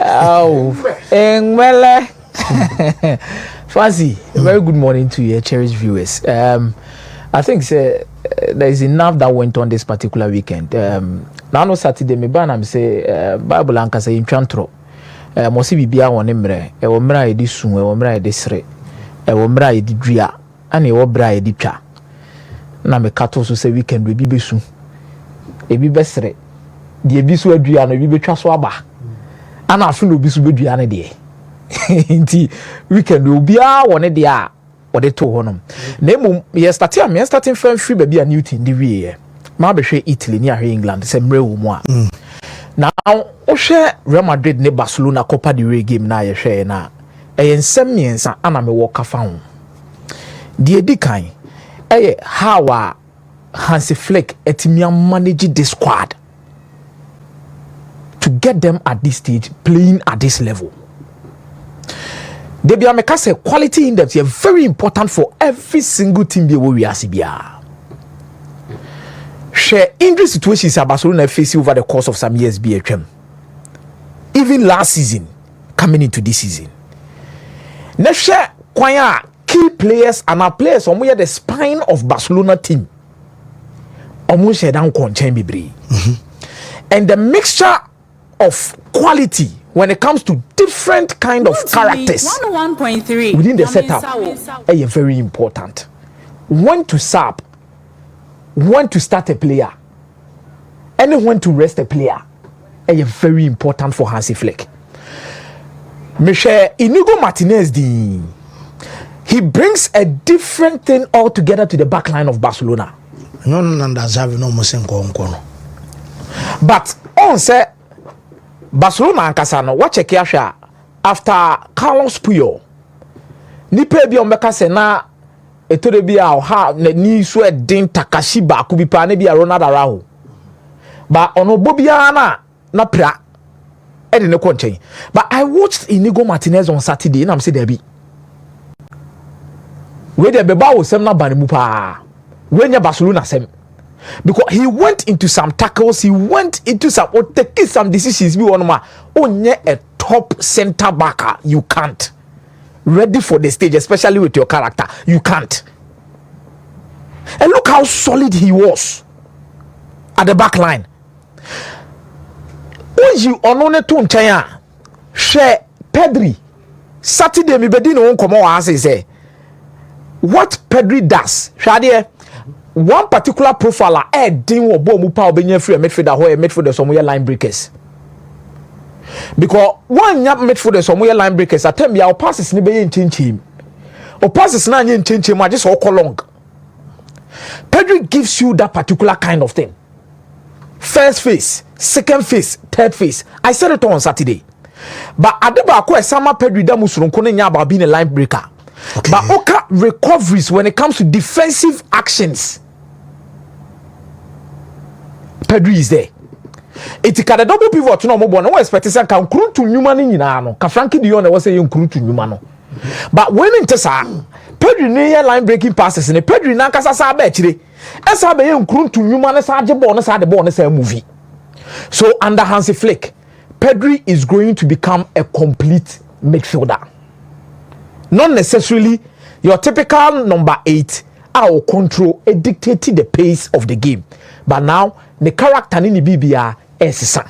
Oh, Engwele. Fancy, very good morning to your cherished viewers. I think there is enough that went on this particular weekend. Now no Saturday, me ban am say Bible anka say in chantro. Mosi bibia won emre. E wo mra edi sun, e wo mra edi sre. E wo mra edi dua, ana e wo bra edi twa. Na me kato so say weekend we bi besu. E bi besre. Die bi so adua no bi betwa so aba. Ana afi no bi so bedua ne de. Inti weekend obia won de a ode to honom. Na emom ye starting fan free baby a Newton di wie. Ma be hwe Italy ni ahwe England se mre wo mu a. Now o hwe Real Madrid ne Barcelona Copa del Rey game na ye hwe na. Ensem miensa ana me wo kafa ho. Die di kan how Hansi Flick etimia manage this squad to get them at this stage playing at this level. Debi ameka say quality in depth is very important for every single team be we asibia. Share injury situations at Barcelona face over the course of some years BHM. Even last season coming into this season. Now share kwanya key players and our players on the spine of Barcelona team. Almost share down konchen bibri. And the mixture of quality when it comes to different kind of characters 101.3 within the setup is very important. When to sub, when to start a player, and when to rest a player is very important for Hansi Flick. Michel Inigo Martinez, he brings a different thing altogether to the back line of Barcelona. But on say Barcelona and Casano, watch a kiasha after Carlos Puyol. Nipe bi omeka se na etore bi a ha ni so edin Takashi ba ku bi pa na bi a Ronald Araujo. Ba ono bobia na pra e de ne konchen. But I watched Inigo Martinez on Saturday and I'm say there be. We dey beba wo sem na ba ne mu pa. We nya Barcelona sem. Because he went into some tackles, he went into some or taking some decisions. Be one ma onye a top center backer. You can't ready for the stage, especially with your character. You can't. And look how solid he was at the back line. When you onone to nchaya, share Pedri. Saturday mi bedi no come on say what Pedri does. Shade one particular profiler din wo bo mu pa obenye free midfielder ho midfielder so mo line breakers because one yap midfielder so mo line breakers atem ya passes ni be yen o passes na yen chinchin ma just so long. Pedri gives you that particular kind of thing. First phase, second phase, third phase. I said it on Saturday. But adeba ko esama Pedri da musurunko ne nya about being a line breaker. Okay. But Oka recoveries when it comes to defensive actions, Pedri is there. It's a double pivot. No more. No expect to say can crew to Newman in no. Can Frankie Dion was saying crew to Newman. But when in Tessa, Pedri near line breaking passes and Pedri Nankasa Sabetri. As I be crew to Newman as I bonus at the bonus movie. So under Hansi Flick, Pedri is going to become a complete midfielder. Not necessarily your typical number 8 will control and dictate the pace of the game. But now the character in the BBR is son.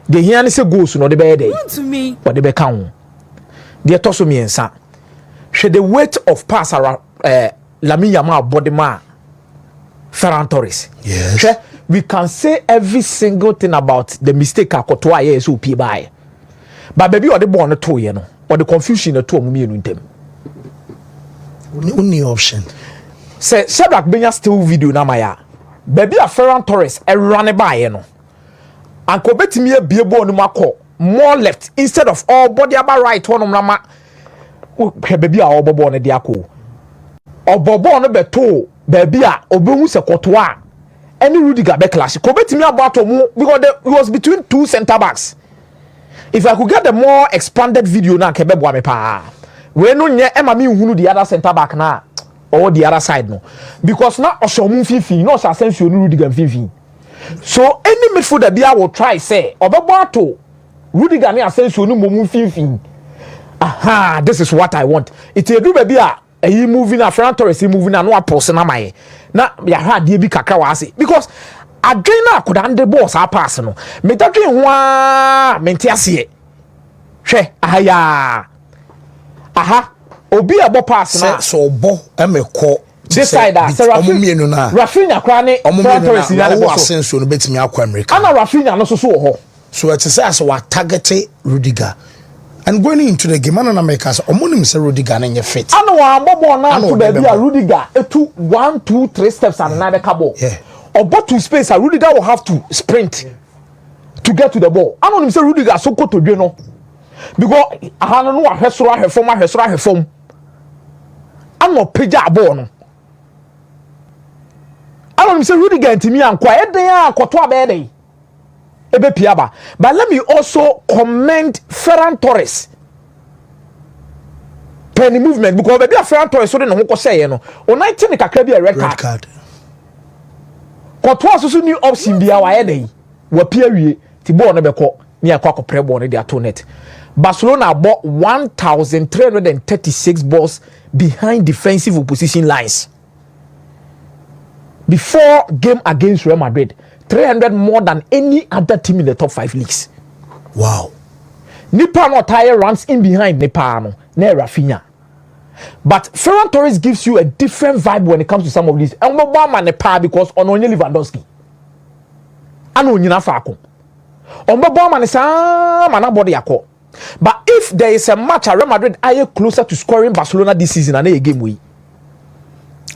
The here say goes no the bed to me. But the becount. The tosso me and son. She the weight of pass around Lamine Yamal body man Ferran Torres. Yes. We can say every single thing about the mistake Akotoa is who pay by. But baby or the born to you know. Or the confusion at home in them. Only option. Say Shadrach Benya still video na maya. Baby a Ferran Torres a run by you know. And Kobeti me be a bone mako more left instead of all body about right one rama. Baby a obobo ne diako. Obobo no beto baby a obehu se kotoa. Any Rudiger be clash. Kobeti me about because it was between two center backs. If I could get the more expanded video now, kebebo me pa. We no nye ema mi hunu the other center back na or the other side no. Because now Oshomu fifi, no sa sense you Rudiger fifi. So any midfielder be I will try say Obebato Rudiger ne Asensio no momu finfin. Aha, this is what I want. It a do baby he moving a Ferran Torres he moving no apose na my. Na ya ha de bi kakra wa ase because adwen na akoda ande boss a pass no. Me dadwen ho a mente ase. Hwe ahaya. Aha, obi a bo pass na so bo emekọ this side that Rafinha krane Ferran Torres ya le boss Asensio no betimi akọ America. Ana Rafinha no so ho. So it is as we target Rudiger. And going into the game, and America, Omonim say Rudiger and your fit. I know I'm born to baby Rudiger. 1, 2, 3 steps and another cabo. Yeah. Or but to space, Rudiger will have to sprint to get to the ball. I don't say Rudiger so go to no. Because I don't know her form. I'm not page a ball. I don't say Rudiger to me and quiet there, Cotoa Bede. But let me also commend Ferran Torres. Penny movement because baby Ferran Torres so no ko say no. O 19 kakra bi a red card. Kotwa so new option bia wa yedai. Wa pia wie ti ball no be ko ni akwa pre ball no dey to net. Barcelona bought 1336 balls behind defensive opposition lines. Before game against Real Madrid. 300 more than any other team in the top 5 leagues. Wow. Nipa no tire runs in behind Nipa no Rafinha. But Ferran Torres gives you a different vibe when it comes to some of these. And Obama Nipa because on only Lewandowski. And on Yina Fako. Obama is a body yako. But if there is a match at Real Madrid are closer to scoring Barcelona this season and a game we.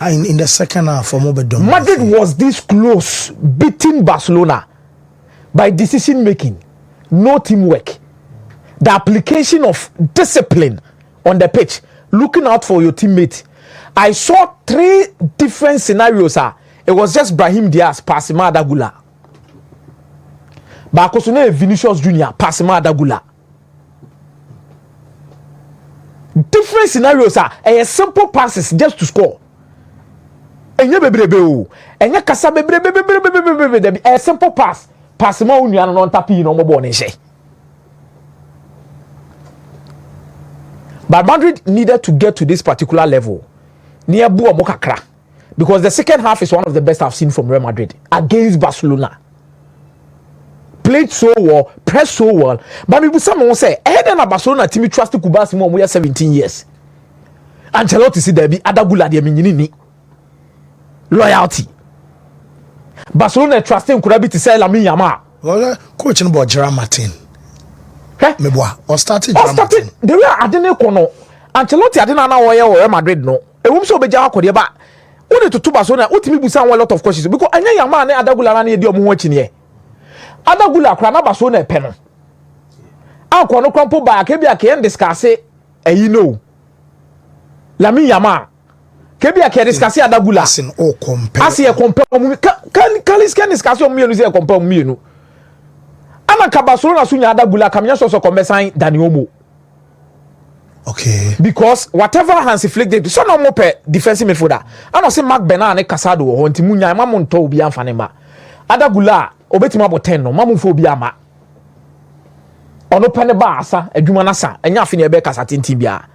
In the second half, Madrid was this close, beating Barcelona by decision making, no teamwork, the application of discipline on the pitch, looking out for your teammate. I saw 3 different scenarios. It was just Brahim Diaz passing Adagula. Bakosune Vinicius Jr. passing Adagula. Different scenarios. A simple passes just to score. Enye bebrebe o enye kasa bebrebe a simple pass ma onua no ntapi no mo ball ne hye. But Madrid needed to get to this particular level near bu omo kakra because the second half is one of the best I've seen from Real Madrid against Barcelona. Played so well, pressed so well, but people some say na Barcelona team trust Kubasi mo 17 years. Ancelotti si there be Adagula de minyini loyalty. Barcelona trusting could be to say Lamine Yamal. Well, coach no Gerard Martin. Me boy, or started. The way I didn't know. Ancelotti I didn't know where Real Madrid no. E wum so be ja akode ba. Only to Barcelona, ultimi busa a lot of questions because anya Yamal na Adagula na edi omo ho achi ne. Adagula kra na Barcelona pe no. Anko no kwampo ba ke bia ke discuss e yi no. Lamine Yamal kebi a discuss Adagula asin o compare asin compare can discuss o mienu say compare mienu ana ka Barcelona sunya Adagula kamnya so conversan Dani Olmo. Okay, because whatever Hansi Flick did so no more per defensive midfielder ana say Mark Bernard and Casado ho nti munya mamu nto obi amfane ma Adagula obetima abo 10 no mamu fo obi ama ono pene ba asa adwuma na sa enya afi ne ebe kasa tintin bia.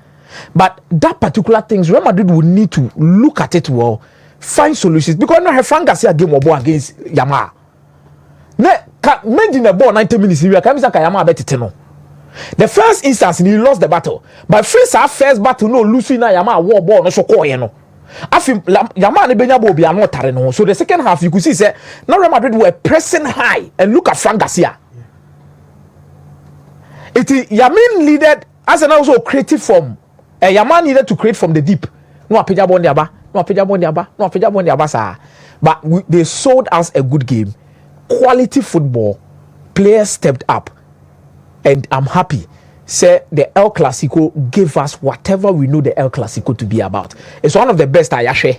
But that particular things, Real Madrid will need to look at it well, find solutions because no have Frank Garcia game or ball against Yamal. Ne made in the ball 90 minutes here. Kamisa Yamal bet it no. The first instance he lost the battle, but first battle no losing na Yamal war ball no so call no. I feel Yamal ne benya ball be no tare no. So the second half you could see say now Real Madrid were pressing high and look at Frank Garcia. It Yamin needed as an also creative form. Yamal needed to create from the deep. No apeja bon diaba, sir. But they sold us a good game. Quality football. Players stepped up. And I'm happy. Say the El Classico gave us whatever we know the El Classico to be about. It's one of the best I share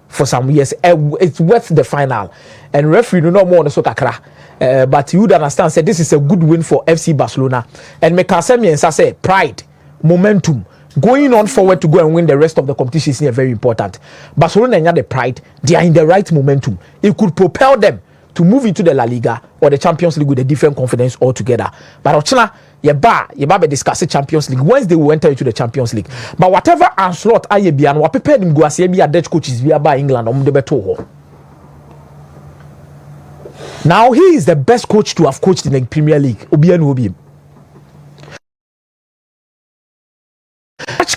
for some years. It's worth the final. And referee no more on the soccer. But you would understand, say this is a good win for FC Barcelona. And Mekasemi and say pride, momentum. Going on forward to go and win the rest of the competition is very important. Barcelona and the pride, they are in the right momentum. It could propel them to move into the La Liga or the Champions League with a different confidence altogether. But Ochina, you be discuss the Champions League. Wednesday we enter into the Champions League. But whatever Ancelotti aye and what prepared him go as be a Dutch coaches via by England the beto. Now he is the best coach to have coached in the Premier League. Obi.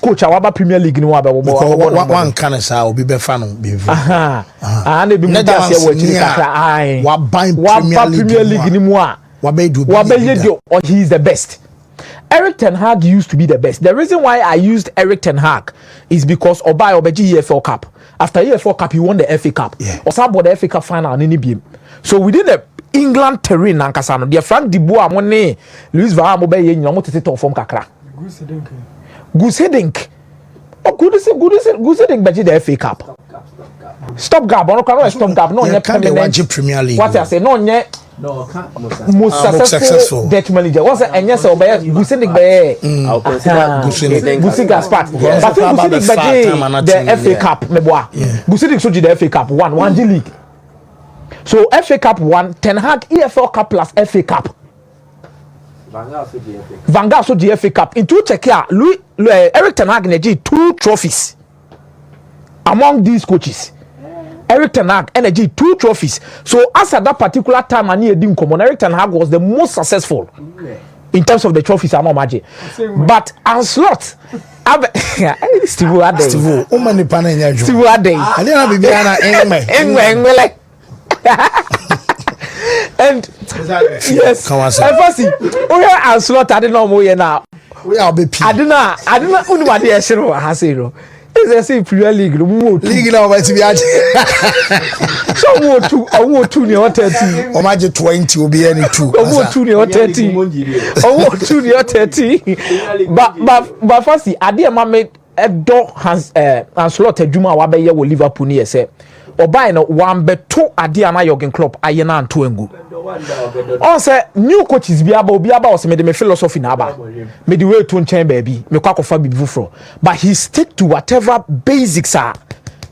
Coach our Premier League no one can say obi be fan be and be mu just here watching kakra wa Premier League ni mu a wa be do or he is the best. Eric Ten Hag used to be the best. The reason why I used Eric Ten Hag is because Obaji EFL Cup. After EFL Cup, he won the FA Cup. Osabo the FA Cup final and any so within the England terrain nankasano, the Frank de Boer money, Luis Van Gaal be no to top form kakra. Goosedink. Oh, Goosedink beji the FA Cup. Stop gap. No stop gap. No, permanent Premier League. What I say? No, most successful Dutch manager. What's that? And yes, Goosedink be. Goosedink Gaspard. But Goosedink beji the FA Cup. Meboa. Goosedink so the FA Cup one G League. So FA Cup 1, Ten Hag EFL Cup plus FA Cup. Van Gaal so the FA Cup. In two check here, Eric Ten Hag energy 2 trophies among these coaches. Eric Ten Hag energy 2 trophies. So as at that particular time, Eric Ten Hag was the most successful in terms of the trophies. I'm not magic. But Ancelotti, Steve Ade. Steve Ade. And yes, first Ancelotti I didn't know more now. I didn't know what the issue was. It's a Premier League. League now might be at so I want 2 near 30 or magic 20 will be any 2 or 2 near 30 or 2 near 30 but first I dear made a dog has Ancelotti Juma Wabe with Liverpool near say or buy no one bet 2 Adiana Jurgen Klopp ayena and 2 engu. On say new coaches be about say me philosophy na ba. Me the way to change baby. Me kwa kofa bi fufro. But he stick to whatever basics are.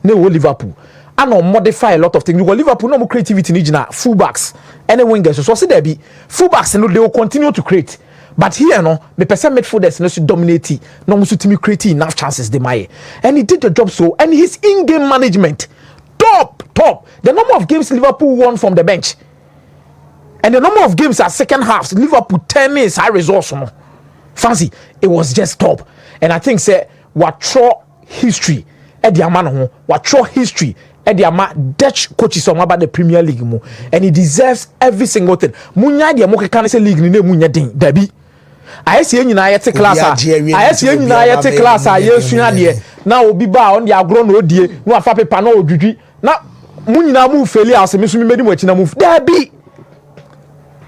Ne wo Liverpool. And no modify a lot of things. Because Liverpool no more creativity ni jina fullbacks. Any wingers so say there be fullbacks no they will continue to create. But here no me person midfielders no should dominate. No mo to create enough chances they may. And he did the job so and his in-game management top. The number of games Liverpool won from the bench. And the number of games at second half, Liverpool 10 is high resource. Fancy, it was just top. And I think say what throw history at the amount what throw history at the amount Dutch coaches about the Premier League mo. And he deserves every single thing. Munya the American league ni munya ding Debbie. I see you na yet class. I see you na yet class. I yes now obi ba on the agro no die. No afa paper no odwidwi. Na munyina move failure as me so me medi mo akina move. Debbie.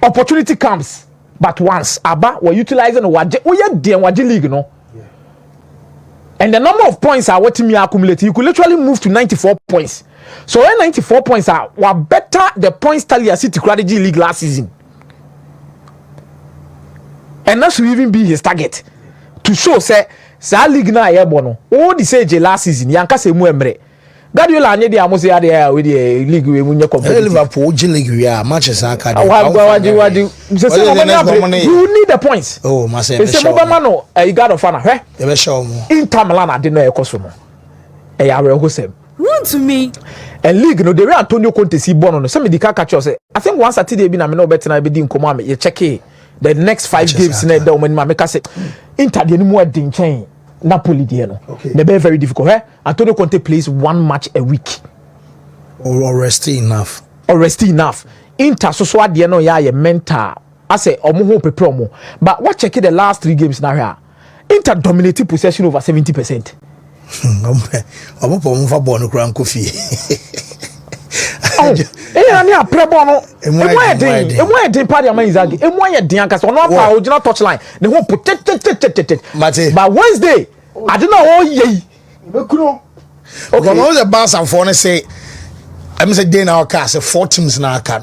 Opportunity comes but once aba we utilizing waje waje league no and the number of points are what me accumulate you could literally move to 94 points so when 94 points are were better the points tally as City Strategy League last season and that should even be his target to show say league na yebo no all the say last season yanka se mu emre Guardiola anye dia mo say ade with the league we munye competitive Liverpool league we are Manchester Academy. You need the points. Oh, my say. Say Mobama no you got of fun eh? E be show mo. Inter Milan ade no e koso no. E ya re ho sem. Run to me. And league no the way Antonio Conte see born no. Say me di ka catch say I think one Saturday bi na me no bet na be di nkomo am ye check the next 5 games na da o man make say Inter de ni mo adi nchen. Napoli there no. They be very difficult. Antonio Conte plays 1 match a week. Or resty enough. Inter so there no ya mental. I say omo ho pepe omo. But what check the last 3 games now here. Inter dominated possession over 70%. Omo po mo fa ball no kran kofi. Ani a prebo no. Emo den party am Izagi. Emo ye den anka so no pa original touchline. Ne ho potet. But Wednesday, I don't know all ye. Okay. When the boss and phone say I'm say day now cast 4 teams now can.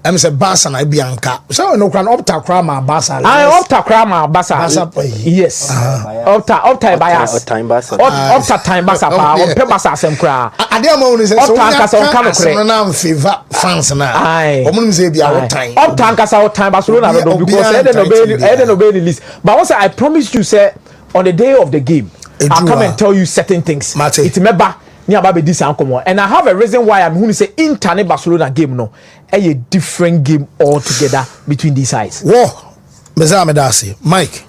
I'm say Barca na Bianca. So no can opta krama Barca. I opta krama Barca. Yes. Opta bias. Time Barca. Opta time Barca pa. Opta Barca sem kra. Ade am won say so na favor fans na. Omo say bia time. Opta nkasa time Barcelona no because they no be list. But once I promise you say on the day of the game I'll come and tell you certain things. It remember and I have a reason why I'm going to say Inter Barcelona game no a different game altogether between these sides. Whoa, Mike.